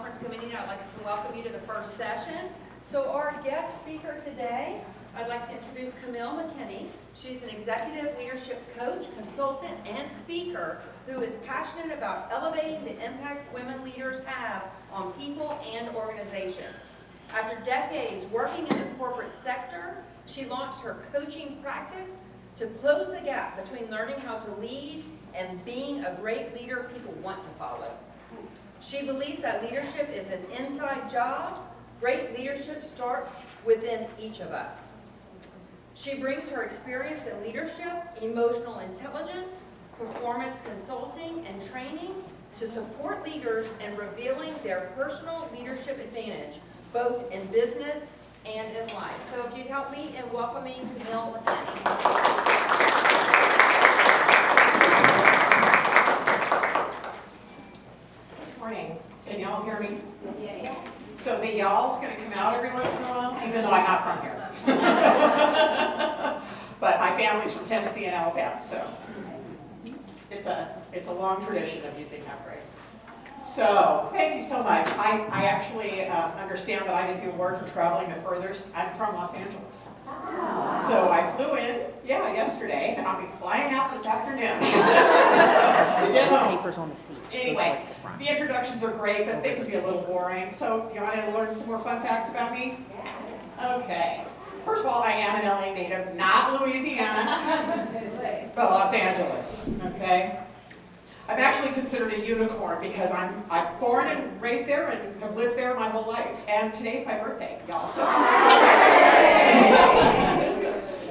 Conference Committee. I'd like to welcome you to the first session. So our guest speaker today, I'd like to introduce Camille McKinney. She's an executive leadership coach, consultant, and speaker who is passionate about elevating the impact women leaders have on people and organizations. After decades working in the corporate sector, she launched her coaching practice to close the gap between learning how to lead and being a great leader people want to follow. She believes that leadership is an inside job. Great leadership starts within each of us. She brings her experience in leadership, emotional intelligence, performance consulting, and training to support leaders in revealing their personal leadership advantage, both in business and in life. So if you'd help me in welcoming Camille McKinney. Morning. Can y'all hear me? Yes. So the y'all's going to come out every once in a while, even though I'm not from here. But my family's from Tennessee and Alabama, so it's a long tradition of using that phrase. So thank you so much. I actually understand that I get the award for traveling the furthest. I'm from Los Angeles. So I flew in, yesterday, and I'll be flying out this afternoon. Papers on the seat. Anyway, the introductions are great, but they can be a little boring. So you want to learn some more fun facts about me? Okay. First of all, I am an LA native, not Louisiana, but Los Angeles. Okay. I'm actually considered a unicorn because I'm born and raised there and have lived there my whole life. And today's my birthday, y'all. So.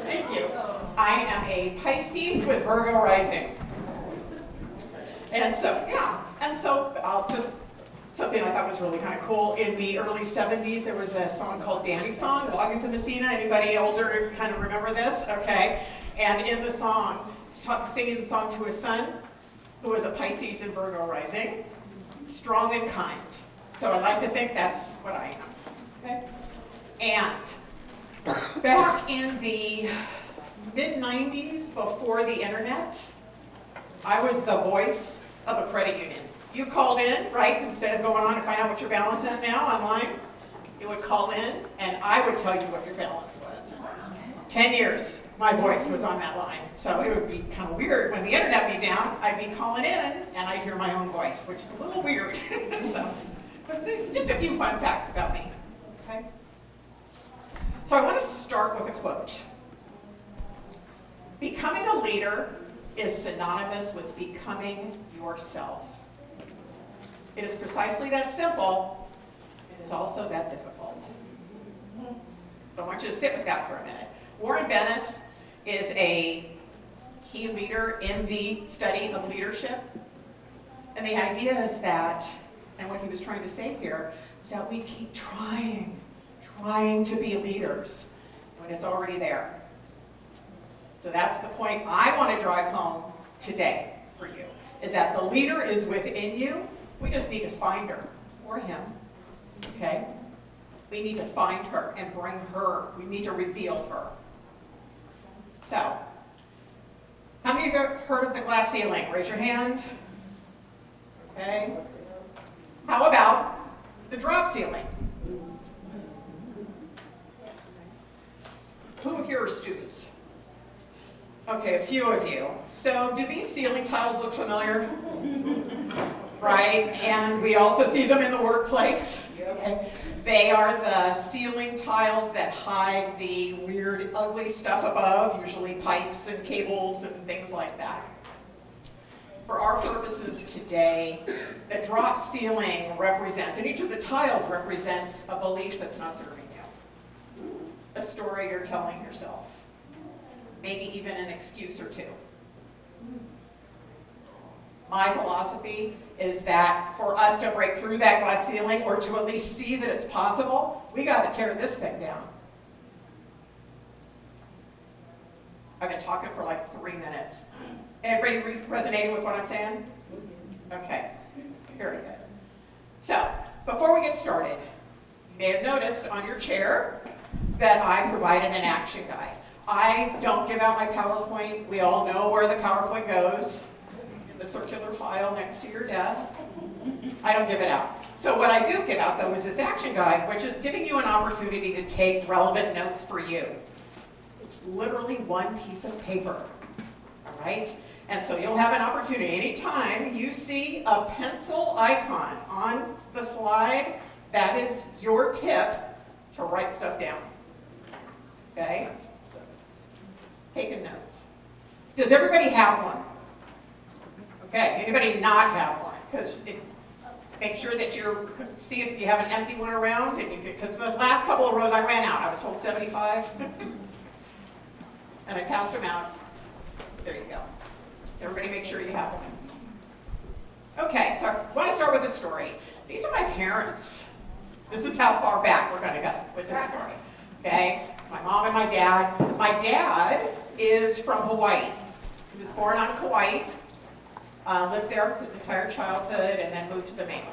Thank you. I am a Pisces with Virgo rising. And so I'll just, something I thought was really kind of cool. In the early 70s, there was a song called Danny's Song, Loggins and Messina. Anybody older kind of remember this? Okay. And in the song, he's singing the song to his son, who was a Pisces and Virgo rising, strong and kind. So I like to think that's what I am. Okay. And back in the mid-90s, before the internet, I was the voice of a credit union. You called in, right, instead of going on to find out what your balance is now online, you would call in and I would tell you what your balance was. 10 years, my voice was on that line. So it would be kind of weird when the internet be down, I'd be calling in and I'd hear my own voice, which is a little weird. But just a few fun facts about me, okay? So I want to start with a quote. Becoming a leader is synonymous with becoming yourself. It is precisely that simple. It is also that difficult. So I want you to sit with that for a minute. Warren Bennis is a key leader in the study of leadership. And the idea is that, and what he was trying to say here, is that we keep trying to be leaders when it's already there. So that's the point I want to drive home today for you, is that the leader is within you. We just need to find her, or him, okay? We need to find her and bring her. We need to reveal her. So, how many of you have heard of the glass ceiling? Raise your hand. Okay. How about the drop ceiling? Who here are students? Okay, a few of you. So do these ceiling tiles look familiar? Right? And we also see them in the workplace. Okay. They are the ceiling tiles that hide the weird, ugly stuff above, usually pipes and cables and things like that. For our purposes today, the drop ceiling represents, and each of the tiles represents a belief that's not serving you. A story you're telling yourself. Maybe even an excuse or two. My philosophy is that for us to break through that glass ceiling, or to at least see that it's possible, we got to tear this thing down. I've been talking for like 3 minutes. Everybody resonating with what I'm saying? Okay, very good. So, before we get started, you may have noticed on your chair that I provided an action guide. I don't give out my PowerPoint. We all know where the PowerPoint goes. In the circular file next to your desk. I don't give it out. So what I do give out, though, is this action guide, which is giving you an opportunity to take relevant notes for you. It's literally one piece of paper, all right? And so you'll have an opportunity. Anytime you see a pencil icon on the slide, that is your tip to write stuff down, okay? So, taking notes. Does everybody have one? Okay, anybody not have one? Because make sure that see if you have an empty one around, and because the last couple of rows I ran out. I was told 75. And I passed them out. There you go. So everybody make sure you have one. Okay, so I want to start with a story. These are my parents. This is how far back we're going to go with this story. Okay, it's my mom and my dad. My dad is from Hawaii. He was born on Kauai, lived there his entire childhood, and then moved to the mainland.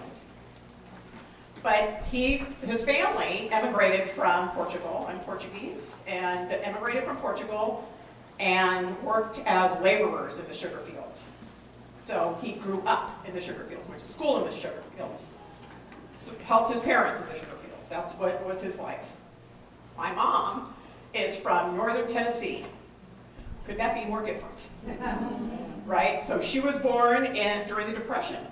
But his family emigrated from Portugal. I'm Portuguese, and emigrated from Portugal and worked as laborers in the sugar fields. So he grew up in the sugar fields, went to school in the sugar fields, so helped his parents in the sugar fields. That's what was his life. My mom is from northern Tennessee. Could that be more different? Right? So she was born during the Depression.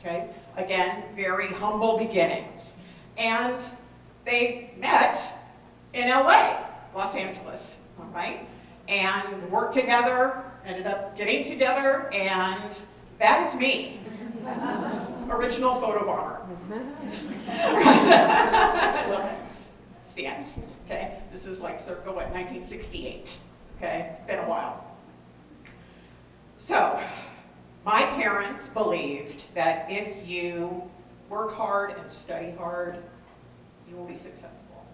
Okay? Again, very humble beginnings. And they met in LA, Los Angeles, all right? And worked together, ended up getting together, and that is me. Original photo bomber. Look, stands, okay? This is like circa, 1968, okay? It's been a while. So, my parents believed that if you work hard and study hard, you will be successful.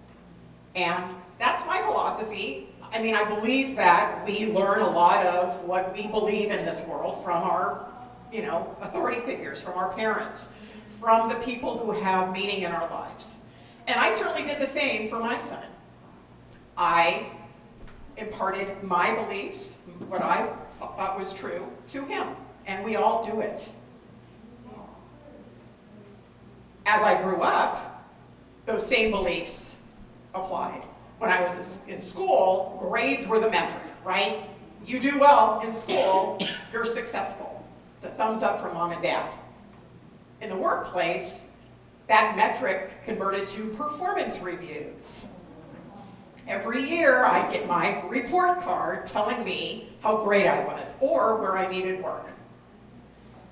And that's my philosophy. I mean, I believe that we learn a lot of what we believe in this world from our, authority figures, from our parents, from the people who have meaning in our lives. And I certainly did the same for my son. I imparted my beliefs, what I thought was true, to him. And we all do it. As I grew up, those same beliefs applied. When I was in school, grades were the metric, right? You do well in school, you're successful. It's a thumbs up from mom and dad. In the workplace, that metric converted to performance reviews. Every year, I'd get my report card telling me how great I was or where I needed work.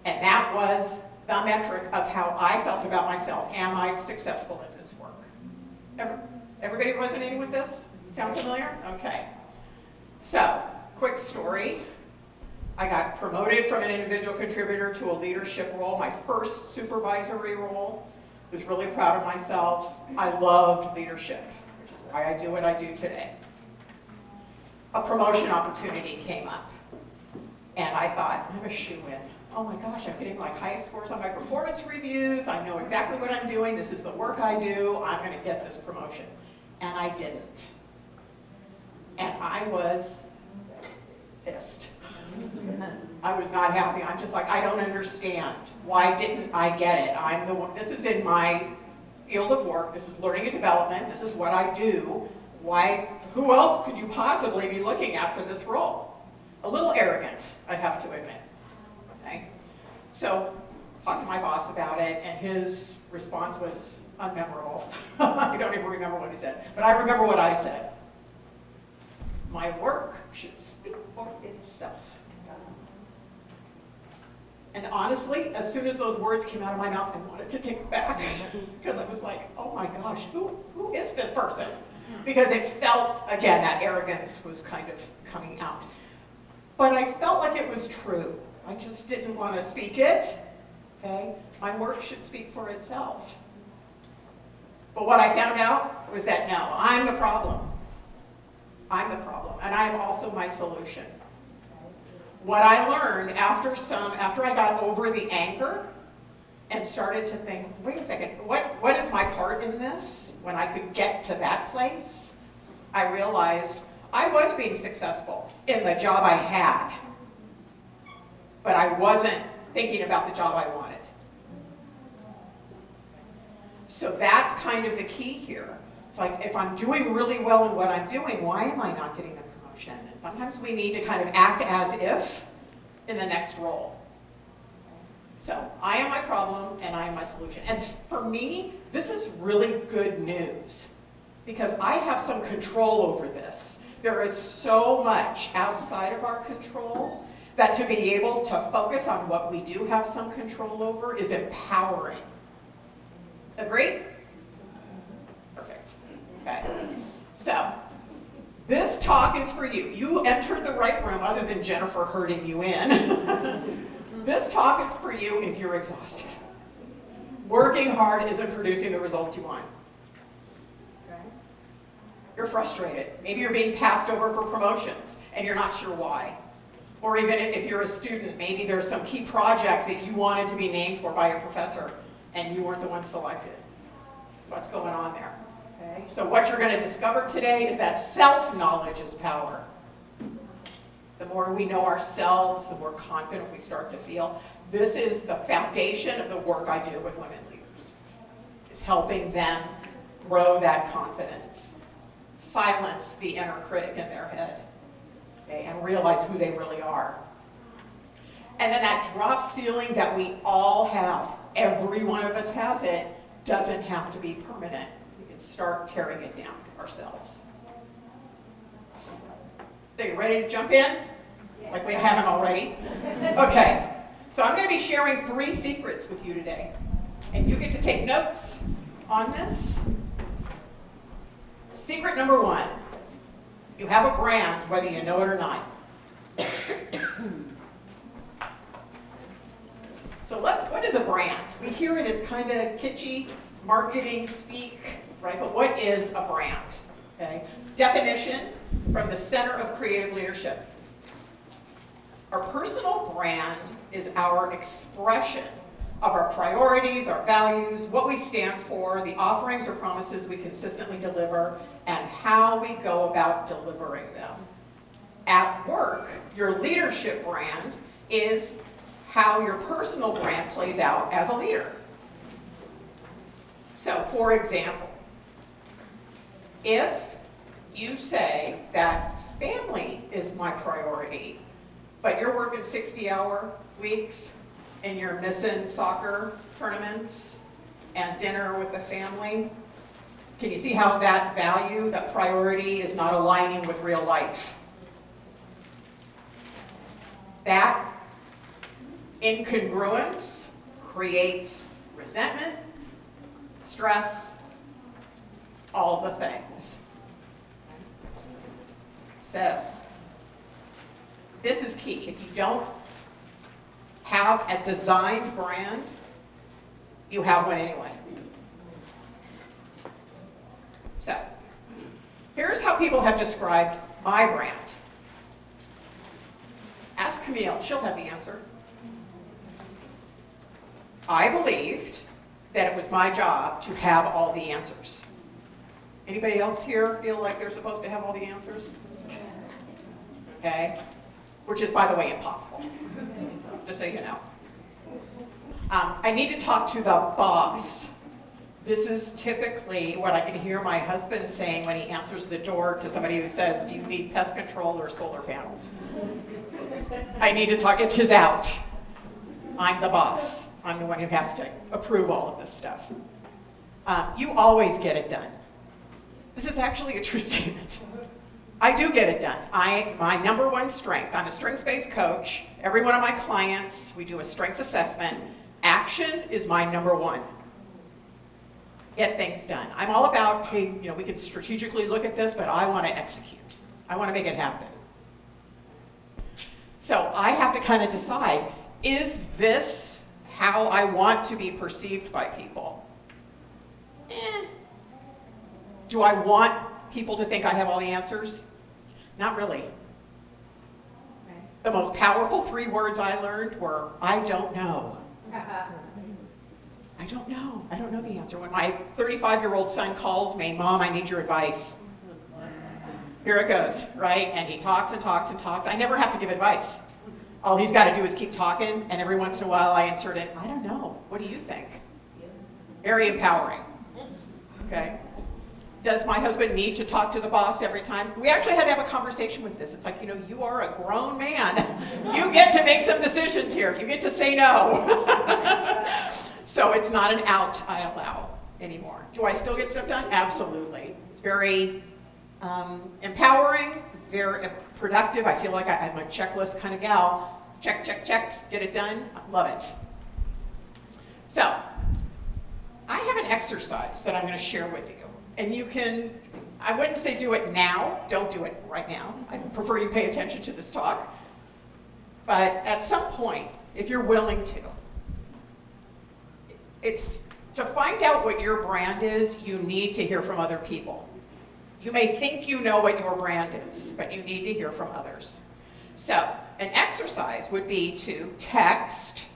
And that was the metric of how I felt about myself. Am I successful in this work? Everybody resonating with this? Sound familiar? Okay. So, quick story. I got promoted from an individual contributor to a leadership role, my first supervisory role. Was really proud of myself. I loved leadership, which is why I do what I do today. A promotion opportunity came up, and I thought, I'm a shoo-in. Oh my gosh, I'm getting like highest scores on my performance reviews. I know exactly what I'm doing. This is the work I do. I'm going to get this promotion. And I didn't. And I was pissed. I was not happy. I'm just like, I don't understand. Why didn't I get it? I'm the one. This is in my field of work. This is learning and development. This is what I do. Why? Who else could you possibly be looking at for this role? A little arrogant, I have to admit. Okay? So, talked to my boss about it, and his response was unmemorable. I don't even remember what he said, but I remember what I said. My work should speak for itself. And honestly, as soon as those words came out of my mouth, I wanted to take it back because I was like, oh my gosh, who is this person? Because it felt, again, that arrogance was kind of coming out. But I felt like it was true. I just didn't want to speak it, okay? My work should speak for itself. But what I found out was that no, I'm the problem. I'm the problem, and I'm also my solution. What I learned after I got over the anger and started to think, wait a second, what is my part in this? When I could get to that place, I realized I was being successful in the job I had, but I wasn't thinking about the job I wanted. So that's kind of the key here. It's like, if I'm doing really well in what I'm doing, why am I not getting the promotion? And sometimes we need to kind of act as if in the next role. So I am my problem and I am my solution. And for me, this is really good news because I have some control over this. There is so much outside of our control that to be able to focus on what we do have some control over is empowering. Agree? Perfect. Okay. So this talk is for you. You entered the right room other than Jennifer herding you in. This talk is for you if you're exhausted. Working hard isn't producing the results you want. You're frustrated. Maybe you're being passed over for promotions and you're not sure why. Or even if you're a student, maybe there's some key project that you wanted to be named for by a professor and you weren't the one selected. What's going on there? Okay? So what you're going to discover today is that self-knowledge is power. The more we know ourselves, the more confident we start to feel. This is the foundation of the work I do with women leaders, is helping them grow that confidence, silence the inner critic in their head, okay, and realize who they really are. And then that drop ceiling that we all have, every one of us has it, doesn't have to be permanent. We can start tearing it down ourselves. So you ready to jump in? Like we haven't already? Okay, so I'm going to be sharing 3 secrets with you today. And you get to take notes on this. Secret number 1, you have a brand whether you know it or not. So what is a brand? We hear it, it's kind of kitschy, marketing speak, right? But what is a brand? Okay. Definition from the Center of Creative Leadership. Our personal brand is our expression of our priorities, our values, what we stand for, the offerings or promises we consistently deliver, and how we go about delivering them. At work, your leadership brand is how your personal brand plays out as a leader. So, for example, if you say that family is my priority, but you're working 60-hour weeks and you're missing soccer tournaments and dinner with the family, can you see how that value, that priority is not aligning with real life? That incongruence creates resentment, stress, all the things. So, this is key. If you don't have a designed brand, you have one anyway. So, here's how people have described my brand. Ask Camille, she'll have the answer. I believed that it was my job to have all the answers. Anybody else here feel like they're supposed to have all the answers? Okay? Which is, by the way, impossible. Just so you know. I need to talk to the boss. This is typically what I can hear my husband saying when he answers the door to somebody who says, "Do you need pest control or solar panels?" I need to talk, it's his out. I'm the boss. I'm the one who has to approve all of this stuff. You always get it done. This is actually a true statement. I do get it done. My number 1 strength, I'm a strengths-based coach. Every one of my clients, we do a strengths assessment. Action is my number 1. Get things done. I'm all about, hey, we can strategically look at this, but I want to execute. I want to make it happen. So I have to kind of decide, is this how I want to be perceived by people? Do I want people to think I have all the answers? Not really. Okay. The most powerful 3 words I learned were, I don't know. I don't know. I don't know the answer. When my 35-year-old son calls me, "Mom, I need your advice." Here it goes, right? And he talks and talks and talks. I never have to give advice. All he's got to do is keep talking, and every once in a while I insert in, "I don't know. What do you think?" Very empowering. okay? Does my husband need to talk to the boss every time? We actually had to have a conversation with this. It's like, you are a grown man. You get to make some decisions here. You get to say no. So it's not an out I allow anymore. Do I still get stuff done? Absolutely. It's very empowering, very productive. I feel like I'm a checklist kind of gal. Check, check, check, get it done. I love it. So I have an exercise that I'm going to share with you. And you can, I wouldn't say do it now. Don't do it right now. I prefer you pay attention to this talk. But at some point, if you're willing to, it's to find out what your brand is, you need to hear from other people. You may think you know what your brand is, but you need to hear from others. So an exercise would be to text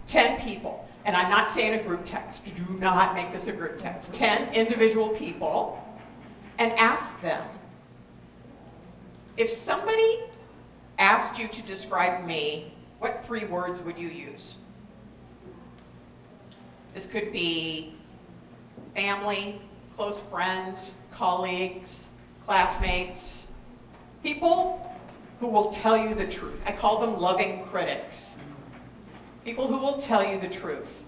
10 people. And I'm not saying a group text. Do not make this a group text. 10 individual people, and ask them, if somebody asked you to describe me, what 3 words would you use? This could be family, close friends, colleagues, classmates, people who will tell you the truth. I call them loving critics. People who will tell you the truth.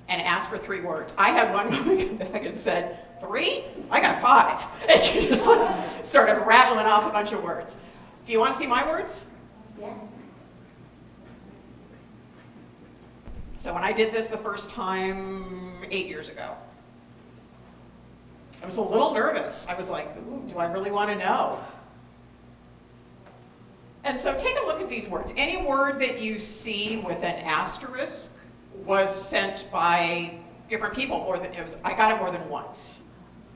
And ask for 3 words. I had one woman come back and said, 3? I got 5. And she just started rattling off a bunch of words. Do you want to see my words? Yes. So when I did this the first time 8 years ago, I was a little nervous. I was like, ooh, do I really want to know? And so take a look at these words. Any word that you see with an asterisk was sent by different people I got it more than once,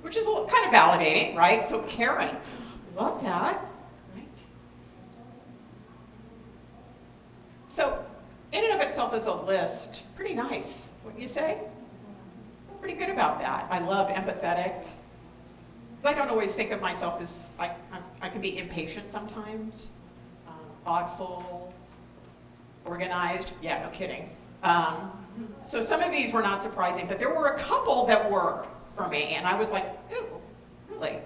which is kind of validating, right? So caring, love that, right? So in and of itself as a list, pretty nice, wouldn't you say? I'm pretty good about that. I love empathetic. I don't always think of myself as, I can be impatient sometimes. Thoughtful, organized, yeah, no kidding. So some of these were not surprising, but there were a couple that were for me, and I was like, ooh, really?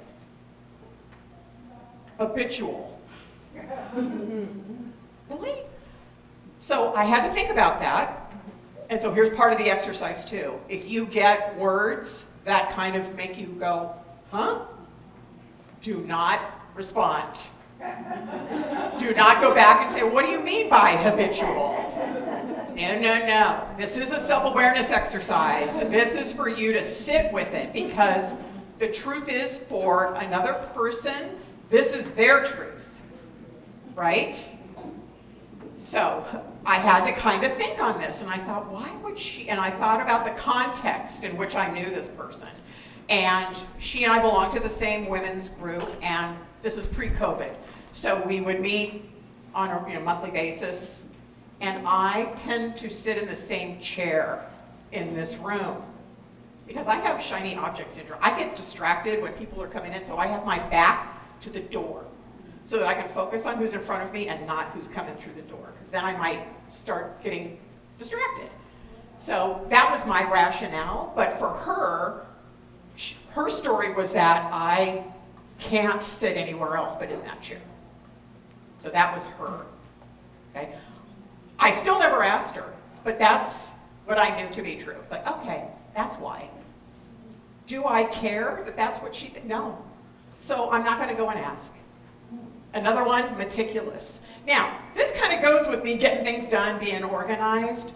Habitual. Really? So I had to think about that, and so here's part of the exercise too. If you get words that kind of make you go, huh? Do not respond. Do not go back and say, what do you mean by habitual? No, no, no. This is a self-awareness exercise. This is for you to sit with it, because the truth is, for another person, this is their truth, right? So I had to kind of think on this, and I thought, why would she? And I thought about the context in which I knew this person. And she and I belonged to the same women's group, and this was pre-COVID. So we would meet on a monthly basis, and I tend to sit in the same chair in this room because I have shiny object syndrome. I get distracted when people are coming in, so I have my back to the door so that I can focus on who's in front of me and not who's coming through the door, because then I might start getting distracted. So that was my rationale, but for her, her story was that I can't sit anywhere else but in that chair. So that was her, okay? I still never asked her, but that's what I knew to be true. It's like, okay, that's why. Do I care that that's what she thinks? No. So I'm not gonna go and ask. Another one, meticulous. Now, this kind of goes with me getting things done, being organized,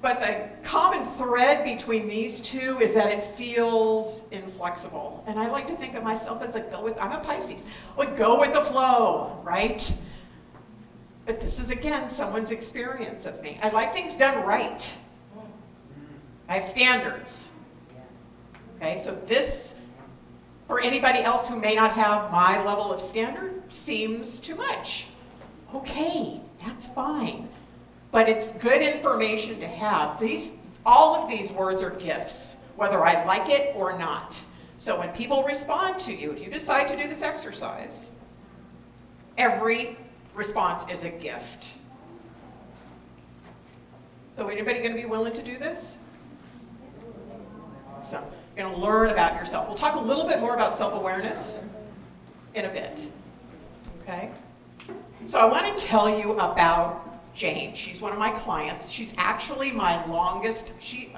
but the common thread between these two is that it feels inflexible. And I like to think of myself as I'm a Pisces, like go with the flow, right? But this is, again, someone's experience of me. I like things done right. I have standards. Okay, so this, for anybody else who may not have my level of standard, seems too much. Okay, that's fine. But it's good information to have. All of these words are gifts, whether I like it or not. So when people respond to you, if you decide to do this exercise, every response is a gift. So anybody going to be willing to do this? So you're going to learn about yourself. We'll talk a little bit more about self-awareness in a bit. Okay? So I want to tell you about Jane. She's one of my clients. She's actually my longest, we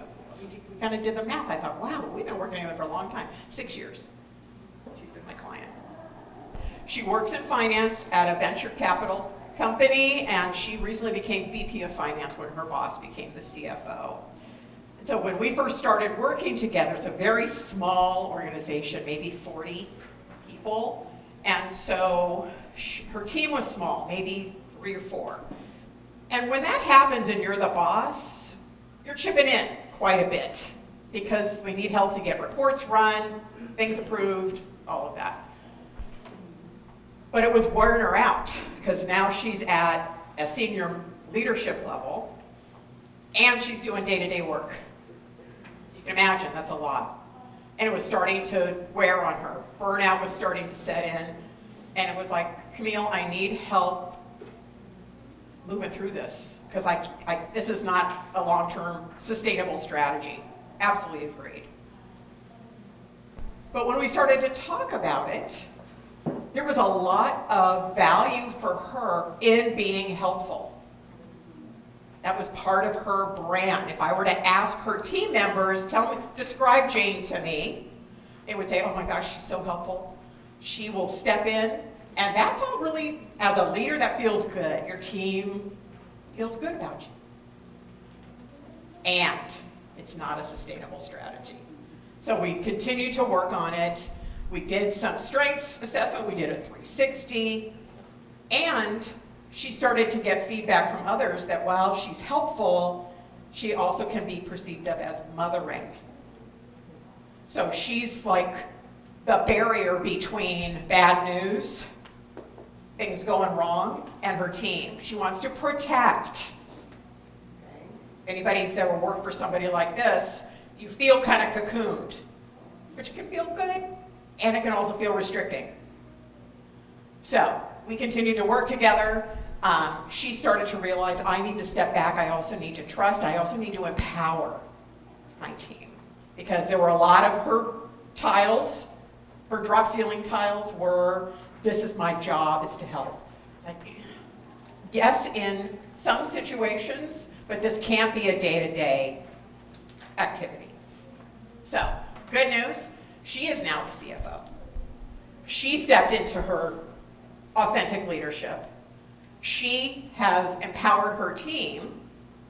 kind of did the math. I thought, wow, we've been working together for a long time. 6 years. She's been my client. She works in finance at a venture capital company, and she recently became VP of Finance when her boss became the CFO. And so when we first started working together, it's a very small organization, maybe 40 people. And so her team was small, maybe 3 or 4. And when that happens and you're the boss, you're chipping in quite a bit because we need help to get reports run, things approved, all of that. But it was wearing her out because now she's at a senior leadership level and she's doing day-to-day work. So you can imagine that's a lot. And it was starting to wear on her. Burnout was starting to set in. And it was like, Camille, I need help moving through this because this is not a long-term sustainable strategy. Absolutely agreed. But when we started to talk about it, there was a lot of value for her in being helpful. That was part of her brand. If I were to ask her team members, describe Jane to me, they would say, oh my gosh, she's so helpful. She will step in. And that's all really, as a leader, that feels good. Your team feels good about you. And it's not a sustainable strategy. So we continue to work on it. We did some strengths assessment. We did a 360. And she started to get feedback from others that while she's helpful, she also can be perceived of as mothering. So she's like the barrier between bad news, things going wrong, and her team. She wants to protect. Okay. Anybody's ever worked for somebody like this, you feel kind of cocooned, which can feel good, and it can also feel restricting. So we continued to work together. She started to realize I need to step back. I also need to trust. I also need to empower my team because there were a lot of her tiles, her drop ceiling tiles were, this is my job, is to help. It's like, yes, in some situations, but this can't be a day-to-day activity. So, good news, she is now the CFO. She stepped into her authentic leadership. She has empowered her team,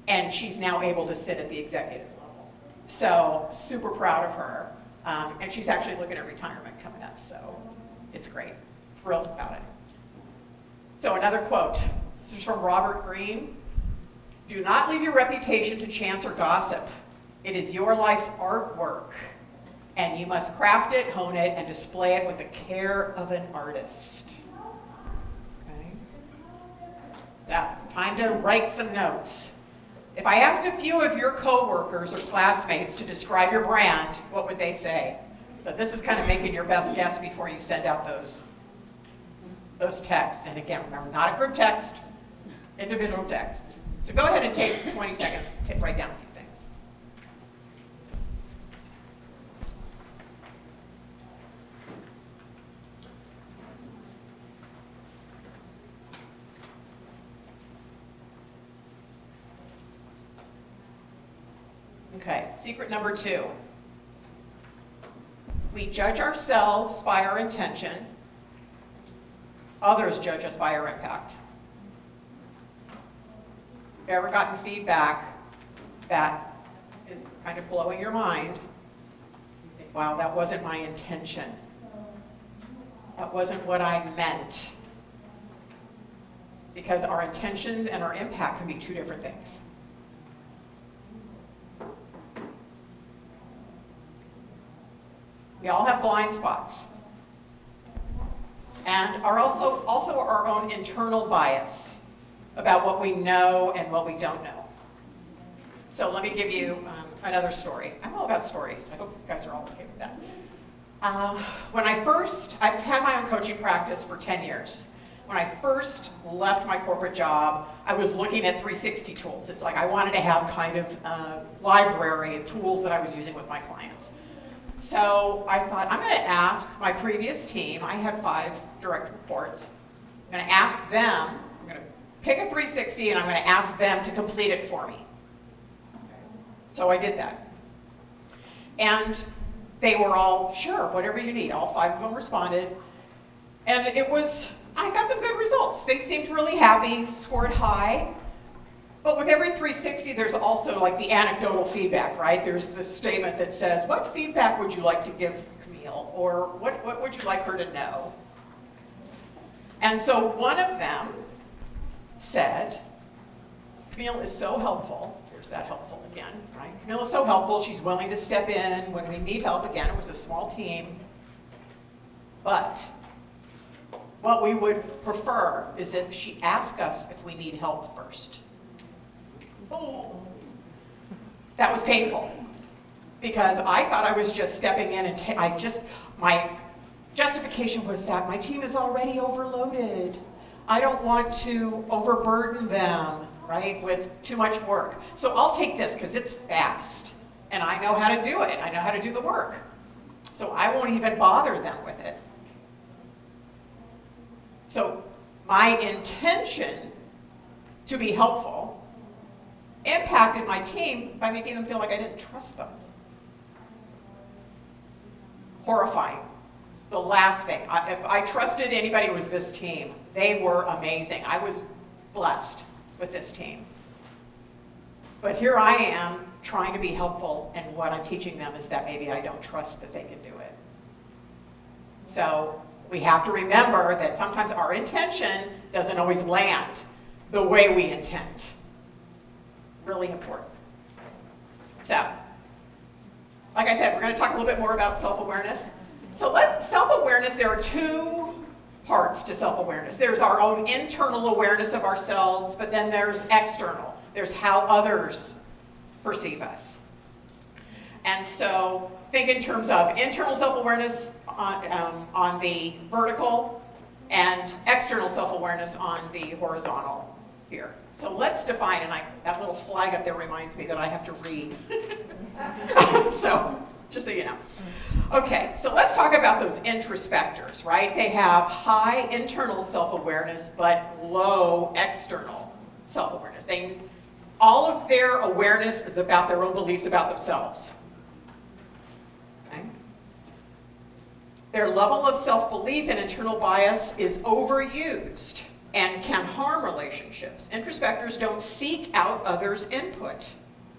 and she's now able to sit at the executive level. So, super proud of her. And she's actually looking at retirement coming up, so it's great. Thrilled about it. So another quote. This is from Robert Greene. Do not leave your reputation to chance or gossip. It is your life's artwork, and you must craft it, hone it, and display it with the care of an artist. Okay. So, time to write some notes. If I asked a few of your coworkers or classmates to describe your brand, what would they say? So this is kind of making your best guess before you send out those texts. And again, remember, not a group text, individual texts. So go ahead and take 20 seconds to write down a few things. Okay, secret number 2. We judge ourselves by our intention. Others judge us by our impact. Have you ever gotten feedback that is kind of blowing your mind? You think, wow, that wasn't my intention. That wasn't what I meant. Because our intention and our impact can be 2 different things. We all have blind spots. And are also our own internal bias about what we know and what we don't know. So let me give you another story. I'm all about stories. I hope you guys are all okay with that. I've had my own coaching practice for 10 years. when I first left my corporate job, I was looking at 360 tools. It's like I wanted to have kind of a library of tools that I was using with my clients. So I thought, I'm going to ask my previous team, I had 5 direct reports, I'm going to ask them, I'm going to pick a 360 and I'm going to ask them to complete it for me. So I did that. And they were all, sure, whatever you need. All 5 of them responded. And I got some good results. They seemed really happy, scored high. But with every 360, there's also like the anecdotal feedback, right? There's the statement that says, what feedback would you like to give Camille? Or what would you like her to know? And so one of them said, Camille is so helpful. There's that helpful again, right? Camille is so helpful. She's willing to step in when we need help. Again, it was a small team. But what we would prefer is if she asked us if we need help first. Oh, that was painful because I thought I was just stepping in and my justification was that my team is already overloaded. I don't want to overburden them, right, with too much work. So I'll take this because it's fast and I know how to do it. I know how to do the work. So I won't even bother them with it. So my intention to be helpful impacted my team by making them feel like I didn't trust them. Horrifying. It's the last thing. If I trusted anybody, it was this team. They were amazing. I was blessed with this team. But here I am trying to be helpful, and what I'm teaching them is that maybe I don't trust that they can do it. So we have to remember that sometimes our intention doesn't always land the way we intend. Really important. So, like I said, we're going to talk a little bit more about self-awareness. So self-awareness, there are 2 parts to self-awareness. There's our own internal awareness of ourselves, but then there's external. There's how others perceive us. And so think in terms of internal self-awareness on the vertical and external self-awareness on the horizontal here. So let's define, and that little flag up there reminds me that I have to read. So, just so you know. Okay, so let's talk about those introspectors, right? They have high internal self-awareness, but low external self-awareness. All of their awareness is about their own beliefs about themselves. Okay? Their level of self-belief and internal bias is overused and can harm relationships. Introspectors don't seek out others' input,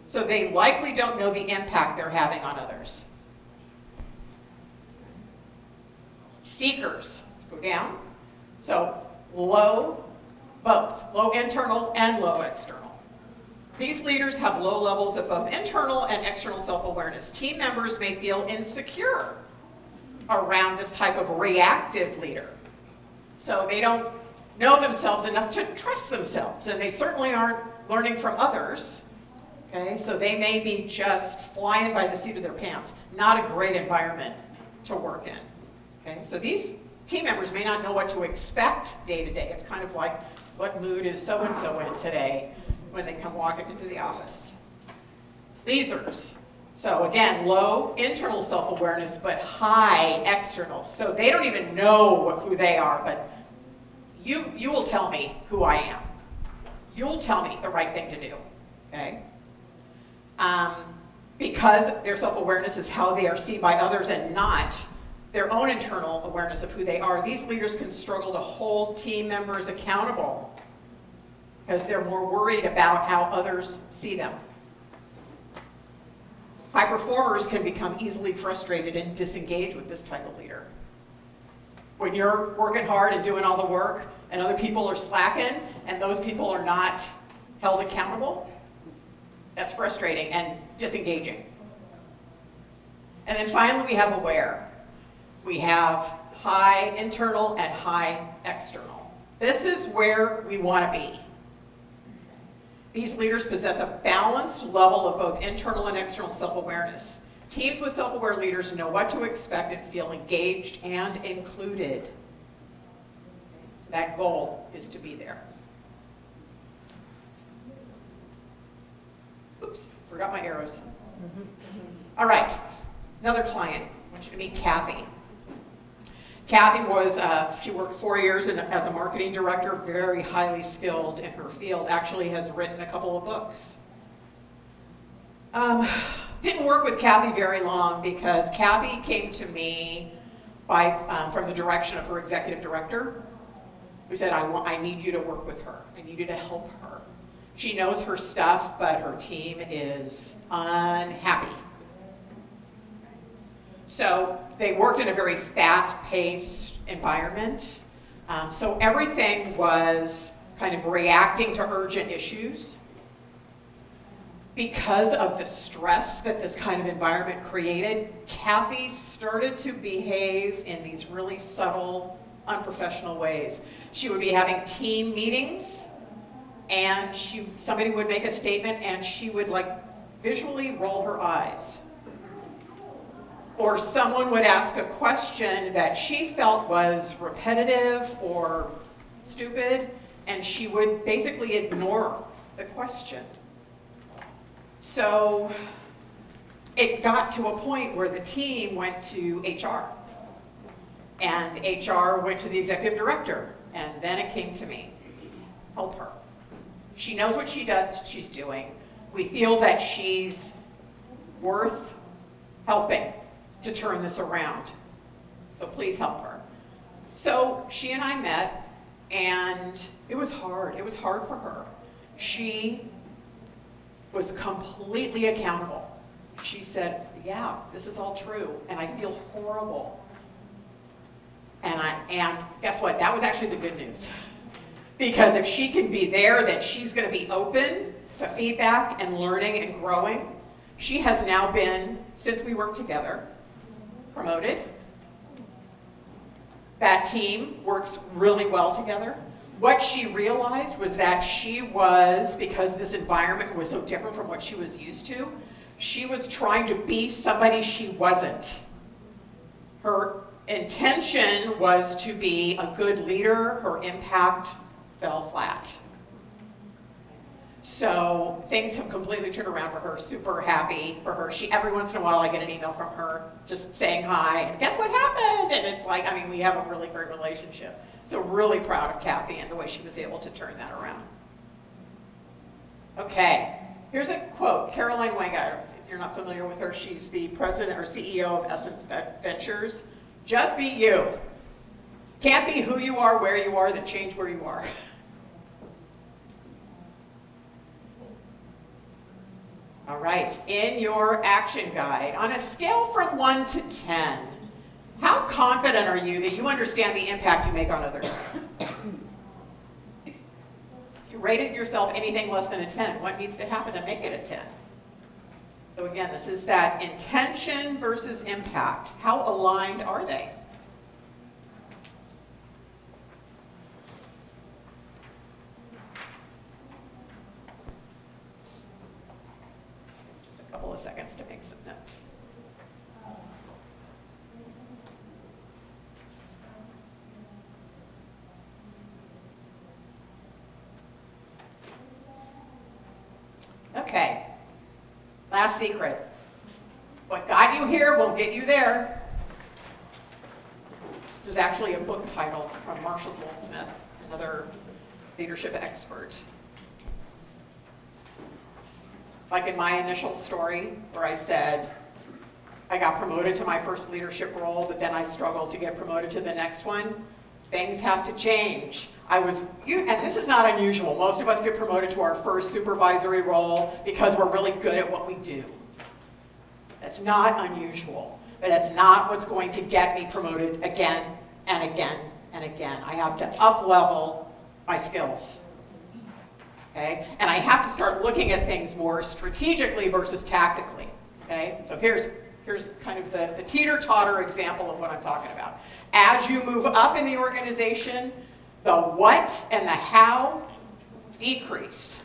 so they likely don't know the impact they're having on others. Seekers, let's go down. So both low internal and low external. These leaders have low levels of both internal and external self-awareness. Team members may feel insecure around this type of reactive leader. So they don't know themselves enough to trust themselves, and they certainly aren't learning from others. Okay, so they may be just flying by the seat of their pants. Not a great environment to work in. Okay, so these team members may not know what to expect day to day. It's kind of like, what mood is so-and-so in today when they come walking into the office. Pleasers. So again, low internal self-awareness, but high external. So they don't even know who they are, but you will tell me who I am. You'll tell me the right thing to do, okay? Because their self-awareness is how they are seen by others and not their own internal awareness of who they are. These leaders can struggle to hold team members accountable because they're more worried about how others see them. High performers can become easily frustrated and disengage with this type of leader. When you're working hard and doing all the work and other people are slacking and those people are not held accountable, that's frustrating and disengaging. And then finally we have aware. We have high internal and high external. This is where we want to be. These leaders possess a balanced level of both internal and external self-awareness. Teams with self-aware leaders know what to expect and feel engaged and included. That goal is to be there. Oops, forgot my arrows. All right, another client. I want you to meet Kathy. Kathy was, she worked 4 years as a marketing director, very highly skilled in her field, actually has written a couple of books. Didn't work with Kathy very long because Kathy came to me from the direction of her executive director, who said, I need you to work with her. I need you to help her. She knows her stuff, but her team is unhappy. So they worked in a very fast-paced environment. So everything was kind of reacting to urgent issues. Because of the stress that this kind of environment created, Kathy started to behave in these really subtle, unprofessional ways. She would be having team meetings, and somebody would make a statement, and she would visually roll her eyes. Or someone would ask a question that she felt was repetitive or stupid, and she would basically ignore the question. So it got to a point where the team went to HR, and HR went to the executive director, and then it came to me. Help her. She knows what she's doing. We feel that she's worth helping to turn this around. So please help her. So she and I met, and it was hard. It was hard for her. She was completely accountable. She said, yeah, this is all true, and I feel horrible. And guess what? That was actually the good news. Because if she can be there, then she's going to be open to feedback and learning and growing. She has now been, since we worked together, promoted. That team works really well together. What she realized was that because this environment was so different from what she was used to, she was trying to be somebody she wasn't. Her intention was to be a good leader. Her impact fell flat. So things have completely turned around for her. Super happy for her. Every once in a while I get an email from her just saying hi, and guess what happened? And it's we have a really great relationship. So really proud of Kathy and the way she was able to turn that around. Okay, here's a quote. Caroline Weingart, if you're not familiar with her, she's the president or CEO of Essence Ventures. Just be you. Can't be who you are, where you are, then change where you are. All right, in your action guide, on a scale from 1 to 10, how confident are you that you understand the impact you make on others? If you rated yourself anything less than a 10, what needs to happen to make it a 10? So again, this is that intention versus impact. How aligned are they? Just a couple of seconds to make some notes. Okay, last secret. What got you here won't get you there. This is actually a book title from Marshall Goldsmith, another leadership expert. Like in my initial story where I said, I got promoted to my first leadership role, but then I struggled to get promoted to the next one. Things have to change. And this is not unusual. Most of us get promoted to our first supervisory role because we're really good at what we do. That's not unusual, but that's not what's going to get me promoted again and again and again. I have to up-level my skills. Okay? And I have to start looking at things more strategically versus tactically. Okay? So here's kind of the teeter-totter example of what I'm talking about. As you move up in the organization, the what and the how decrease,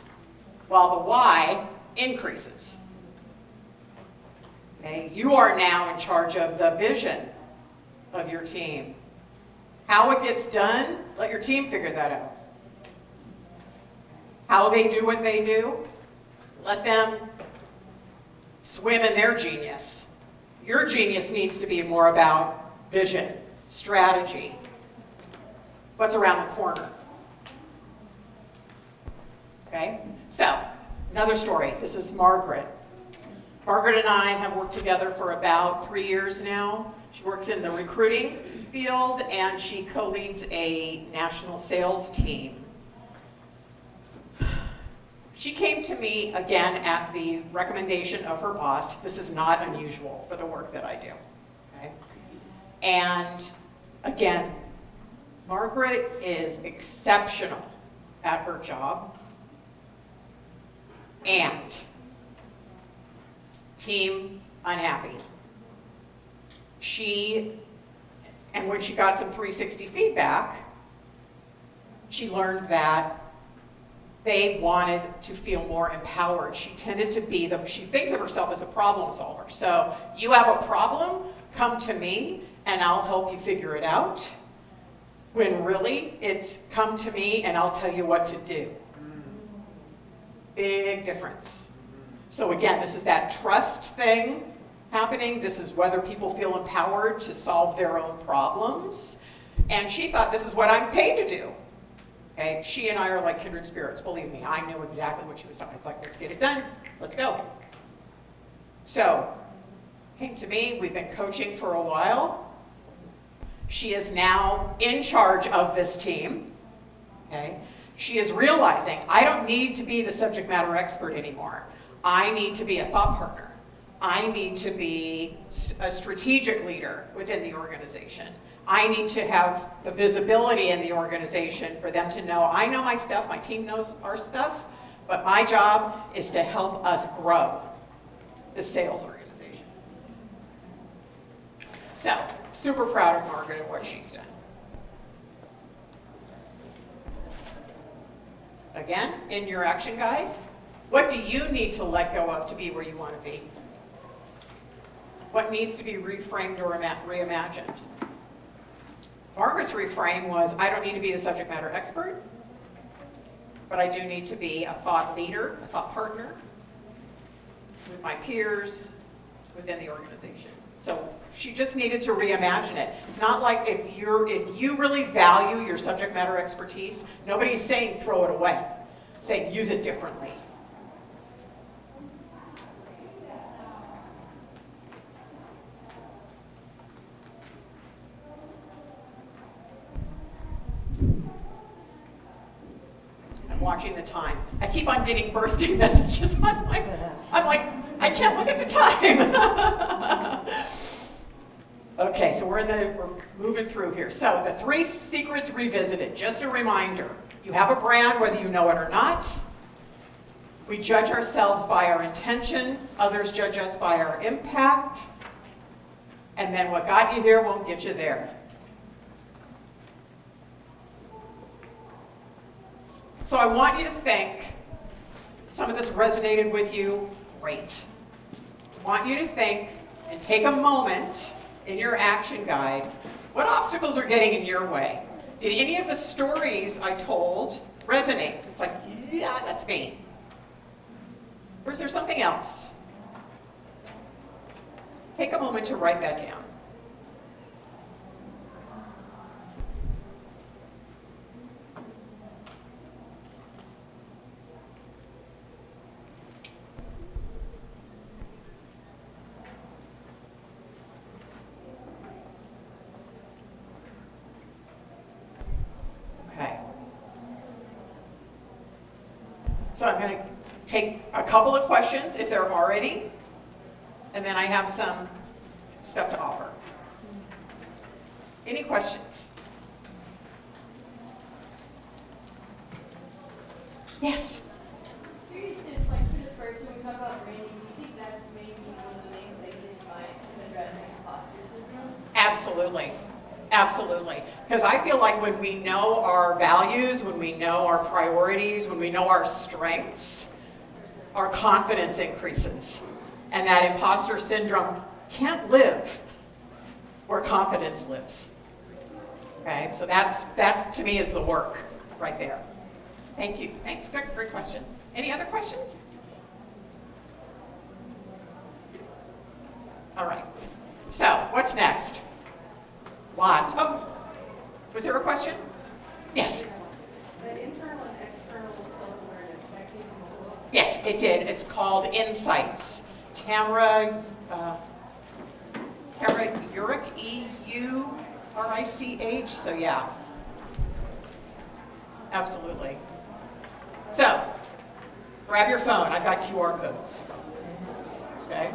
while the why increases. Okay? You are now in charge of the vision of your team. How it gets done, let your team figure that out. How they do what they do, let them swim in their genius. Your genius needs to be more about vision, strategy, what's around the corner. Okay? So, another story. This is Margaret. Margaret and I have worked together for about 3 years now. She works in the recruiting field and she co-leads a national sales team. She came to me again at the recommendation of her boss. This is not unusual for the work that I do. Okay? And again, Margaret is exceptional at her job. And team unhappy. And when she got some 360 feedback, she learned that they wanted to feel more empowered. She tended to be she thinks of herself as a problem solver. So you have a problem, come to me and I'll help you figure it out. When really it's come to me and I'll tell you what to do. Big difference. So again, this is that trust thing happening. This is whether people feel empowered to solve their own problems. And she thought, this is what I'm paid to do. Okay? She and I are like kindred spirits, believe me. I knew exactly what she was talking. It's like, let's get it done. Let's go. So, came to me. We've been coaching for a while. She is now in charge of this team. Okay? She is realizing, I don't need to be the subject matter expert anymore. I need to be a thought partner. I need to be a strategic leader within the organization. I need to have the visibility in the organization for them to know, I know my stuff, my team knows our stuff, but my job is to help us grow the sales organization. So, super proud of Margaret and what she's done. Again, in your action guide, what do you need to let go of to be where you want to be? What needs to be reframed or reimagined? Margaret's reframe was, I don't need to be the subject matter expert, but I do need to be a thought leader, a thought partner with my peers within the organization. So she just needed to reimagine it. It's not like if you really value your subject matter expertise, nobody's saying throw it away. It's saying use it differently. I'm watching the time. I keep on getting birthday messages on I'm like, I can't look at the time. Okay, so we're moving through here. So the 3 secrets revisited, just a reminder. You have a brand whether you know it or not. We judge ourselves by our intention. Others judge us by our impact. And then what got you here won't get you there. So I want you to think, if some of this resonated with you, great. I want you to think and take a moment in your action guide, what obstacles are getting in your way? Did any of the stories I told resonate? It's like, yeah, that's me. Or is there something else? Take a moment to write that down. So I'm going to take a couple of questions, if there are any, and then I have some stuff to offer. Any questions? Yes? Curious if, like, for the first one, we talk about branding, do you think that's maybe one of the main places you might address imposter syndrome? Absolutely. Absolutely. Because I feel like when we know our values, when we know our priorities, when we know our strengths, our confidence increases. And that imposter syndrome can't live where confidence lives. Okay, so that's to me is the work right there. Thank you. Thanks. Great question. Any other questions? All right. So what's next? Lots. Oh, was there a question? Yes. That internal and external self-awareness, that came from a book. Yes, it did. It's called Insights. Tamara Urich, E-U-R-I-C-H. So yeah, absolutely. So grab your phone. I've got QR codes. Okay.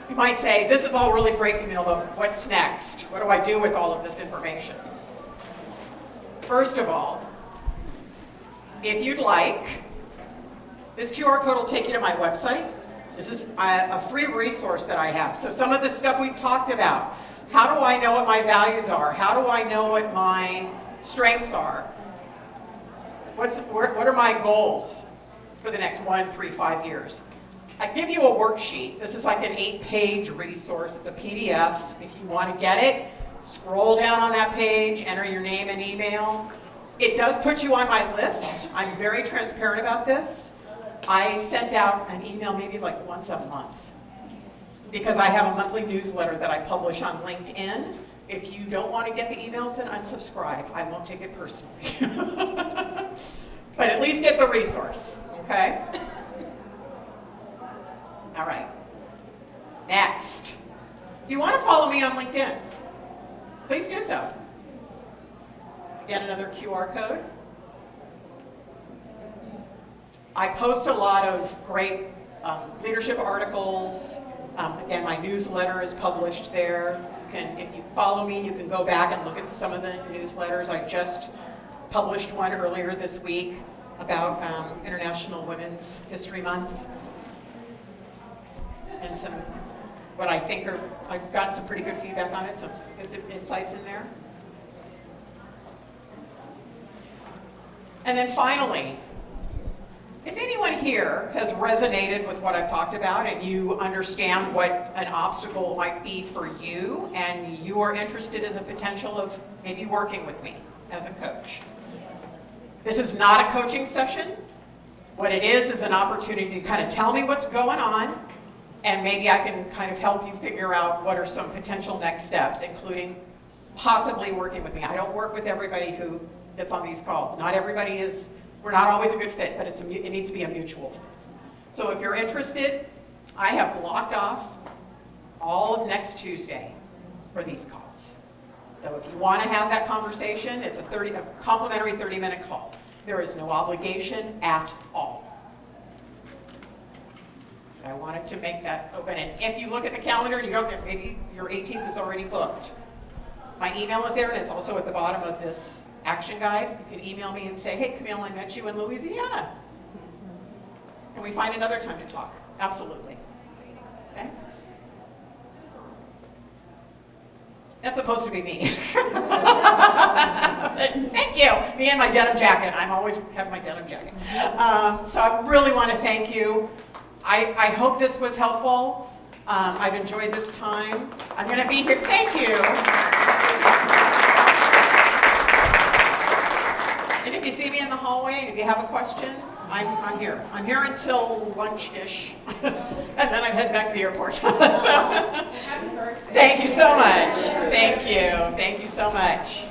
You might say, this is all really great, Camille, but what's next? What do I do with all of this information? First of all, if you'd like, this QR code will take you to my website. This is a free resource that I have. So some of the stuff we've talked about, how do I know what my values are? How do I know what my strengths are? What are my goals for the next 1, 3, 5 years? I give you a worksheet. This is like an 8-page resource. It's a PDF. If you want to get it, scroll down on that page, enter your name and email. It does put you on my list. I'm very transparent about this. I send out an email maybe like once a month because I have a monthly newsletter that I publish on LinkedIn. If you don't want to get the emails, then unsubscribe. I won't take it personally. But at least get the resource, okay? All right. Next. If you want to follow me on LinkedIn, please do so. Again, another QR code. I post a lot of great leadership articles. Again, my newsletter is published there. If you follow me, you can go back and look at some of the newsletters. I just published one earlier this week about International Women's History Month. And some, what I think are, I've gotten some pretty good feedback on it, some good insights in there. And then finally, if anyone here has resonated with what I've talked about and you understand what an obstacle might be for you and you are interested in the potential of maybe working with me as a coach. This is not a coaching session. What it is an opportunity to kind of tell me what's going on, and maybe I can kind of help you figure out what are some potential next steps, including possibly working with me. I don't work with everybody who gets on these calls. Not everybody is, we're not always a good fit, but it needs to be a mutual fit. So if you're interested, I have blocked off all of next Tuesday for these calls. So if you want to have that conversation, it's a complimentary 30-minute call. There is no obligation at all. I wanted to make that open. And if you look at the calendar and you don't, maybe your 18th is already booked. My email is there, and it's also at the bottom of this action guide. You can email me and say, hey, Camille, I met you in Louisiana. And we find another time to talk. Absolutely. Okay? That's supposed to be me. Thank you. Me and my denim jacket. I'm always have my denim jacket. So I really want to thank you. I hope this was helpful. I've enjoyed this time. I'm going to be here. Thank you. And if you see me in the hallway and if you have a question, I'm here. I'm here until lunch-ish. And then I'm heading back to the airport. So, thank you so much. Thank you. Thank you so much.